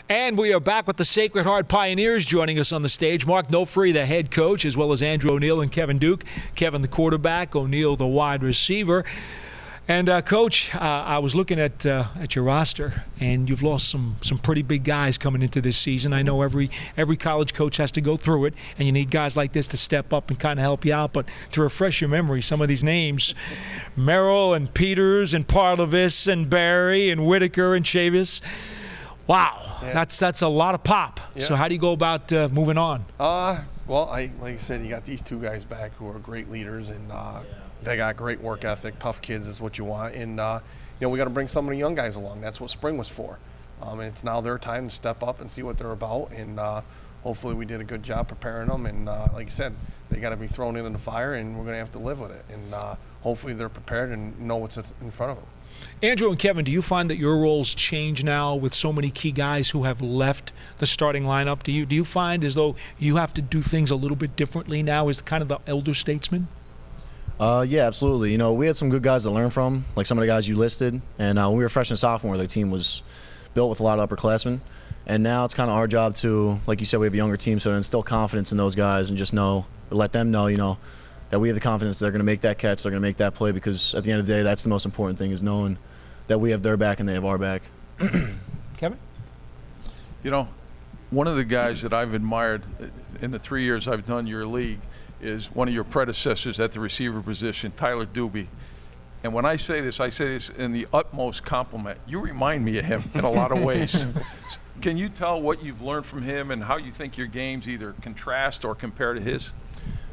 And we are back with the Sacred Heart Pioneers. Joining us on the stage, Mark Nofri, the head coach, as well as Andrew O'Neill and Kevin Duke. Kevin, the quarterback, O'Neill, the wide receiver. And Coach, I was looking at your roster, and you've lost some pretty big guys coming into this season. I know every college coach has to go through it, and you need guys like this to step up and kind of help you out. But to refresh your memory, some of these names, Merrill and Peters and Parlevis and Barry and Whitaker and Chavis. Wow, yeah. That's a lot of pop. Yeah. So how do you go about moving on? Well, like I said, you got these two guys back who are great leaders, and they got great work ethic. Tough kids is what you want, and we got to bring some of the young guys along. That's what spring was for, and it's now their time to step up and see what they're about. And hopefully, we did a good job preparing them. And like I said, they got to be thrown into the fire, and we're going to have to live with it. And hopefully, they're prepared and know what's in front of them. Andrew and Kevin, do you find that your roles change now with so many key guys who have left the starting lineup? Do you find as though you have to do things a little bit differently now as kind of the elder statesman? Yeah, absolutely. We had some good guys to learn from, like some of the guys you listed. And when we were freshman and sophomore, the team was built with a lot of upperclassmen. And now it's kind of our job to, like you said, we have a younger team, so to instill confidence in those guys and just let them know, that we have the confidence they're going to make that catch, they're going to make that play, because at the end of the day, that's the most important thing, is knowing that we have their back and they have our back. Kevin? One of the guys that I've admired in the 3 years I've done your league is one of your predecessors at the receiver position, Tyler Doobie. And when I say this in the utmost compliment. You remind me of him in a lot of ways. Can you tell what you've learned from him and how you think your games either contrast or compare to his?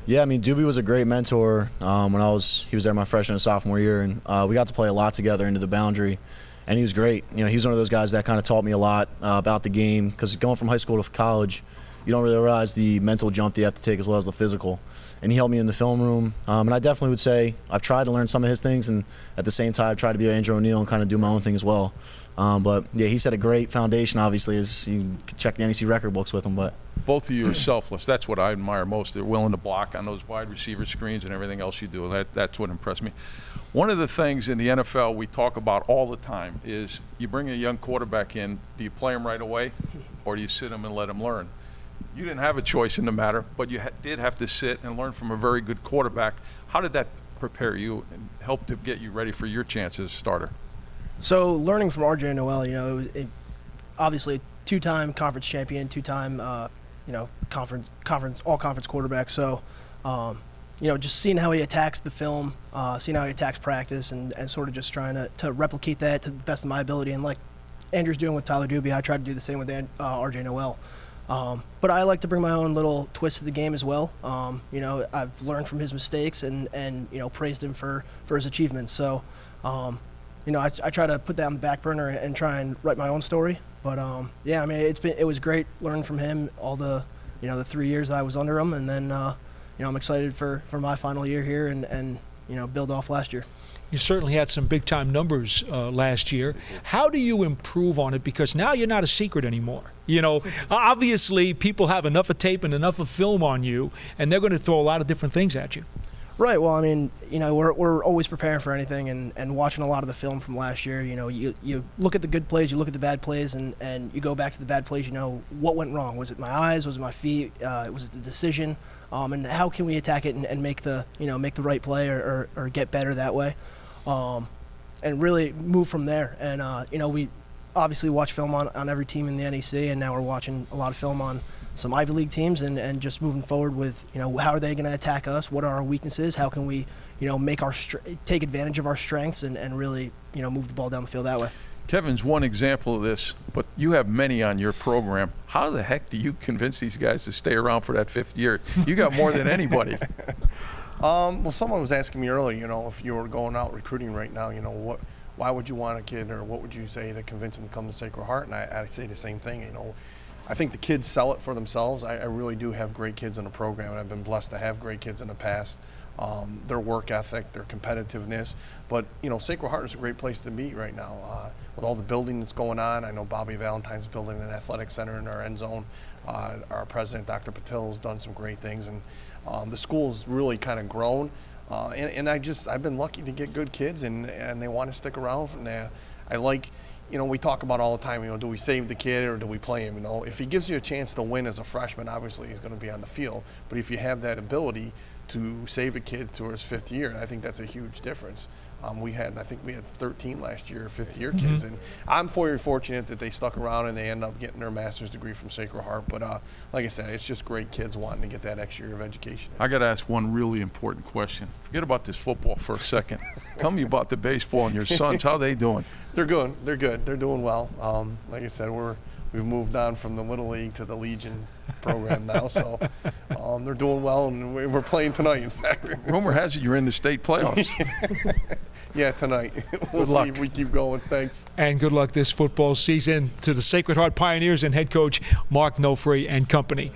Yeah, Doobie was a great mentor when he was there my freshman and sophomore year, and we got to play a lot together into the boundary, and he was great. He's one of those guys that kind of taught me a lot about the game, because going from high school to college, you don't really realize the mental jump that you have to take as well as the physical. And he helped me in the film room, and I definitely would say I've tried to learn some of his things, and at the same time I've tried to be Andrew O'Neill and kind of do my own thing as well. But yeah, he set a great foundation, obviously, as you can check the NEC record books with him. But both of you are selfless. That's what I admire most. They're willing to block on those wide receiver screens and everything else you do. That's what impressed me. One of the things in the NFL we talk about all the time is you bring a young quarterback in, do you play him right away, or do you sit him and let him learn? You didn't have a choice in the matter, but you did have to sit and learn from a very good quarterback. How did that prepare you and help to get you ready for your chance as a starter? So learning from RJ Noel, obviously two-time conference champion, two-time conference all-conference quarterback. So just seeing how he attacks the film, seeing how he attacks practice, and sort of just trying to replicate that to the best of my ability. And like Andrew's doing with Tyler Doobie, I tried to do the same with RJ Noel. But I like to bring my own little twist to the game as well. I've learned from his mistakes and praised him for his achievements. So I try to put that on the back burner and try and write my own story. But it was great learning from him all the 3 years that I was under him, and then I'm excited for my final year here and build off last year. You certainly had some big-time numbers last year. How do you improve on it? Because now you're not a secret anymore. Obviously people have enough of tape and enough of film on you, and they're going to throw a lot of different things at you. Right. Well, we're always preparing for anything, and watching a lot of the film from last year. You look at the good plays, you look at the bad plays, and you go back to the bad plays. What went wrong? Was it my eyes? Was it my feet? Was it the decision? And how can we attack it and make the right play or get better that way, and really move from there. And we obviously watch film on every team in the NEC, and now we're watching a lot of film on some Ivy League teams, and just moving forward with how are they going to attack us? What are our weaknesses? How can we make take advantage of our strengths and really move the ball down the field that way? Kevin's one example of this, but you have many on your program. How the heck do you convince these guys to stay around for that fifth year? You got more than anybody. Well, someone was asking me earlier, if you were going out recruiting right now, why would you want a kid, or what would you say to convince him to come to Sacred Heart? And I say the same thing, I think the kids sell it for themselves. I really do have great kids in the program, and I've been blessed to have great kids in the past. Their work ethic, their competitiveness. But, Sacred Heart is a great place to be right now. With all the building that's going on, I know Bobby Valentine's building an athletic center in our end zone. Our president, Dr. Patil, has done some great things. And the school's really kind of grown. And I've been lucky to get good kids, and they want to stick around. And I like, we talk about all the time, do we save the kid or do we play him? If he gives you a chance to win as a freshman, obviously he's going to be on the field. But if you have that ability to save a kid to his 5th year, I think that's a huge difference. I think we had 13 last year, 5th-year kids, and I'm very fortunate that they stuck around and they end up getting their master's degree from Sacred Heart. But like I said, it's just great kids wanting to get that extra year of education. I got to ask one really important question. Forget about this football for a second. Tell me about the baseball and your sons. How they doing? They're good. They're good. They're doing well. Like I said, we've moved on from the Little League to the Legion program now, so they're doing well, and we're playing tonight, in fact. Rumor has it you're in the state playoffs. Yeah, tonight. We'll Good luck. see if we keep going. Thanks. And good luck this football season to the Sacred Heart Pioneers and head coach Mark Nofri and company.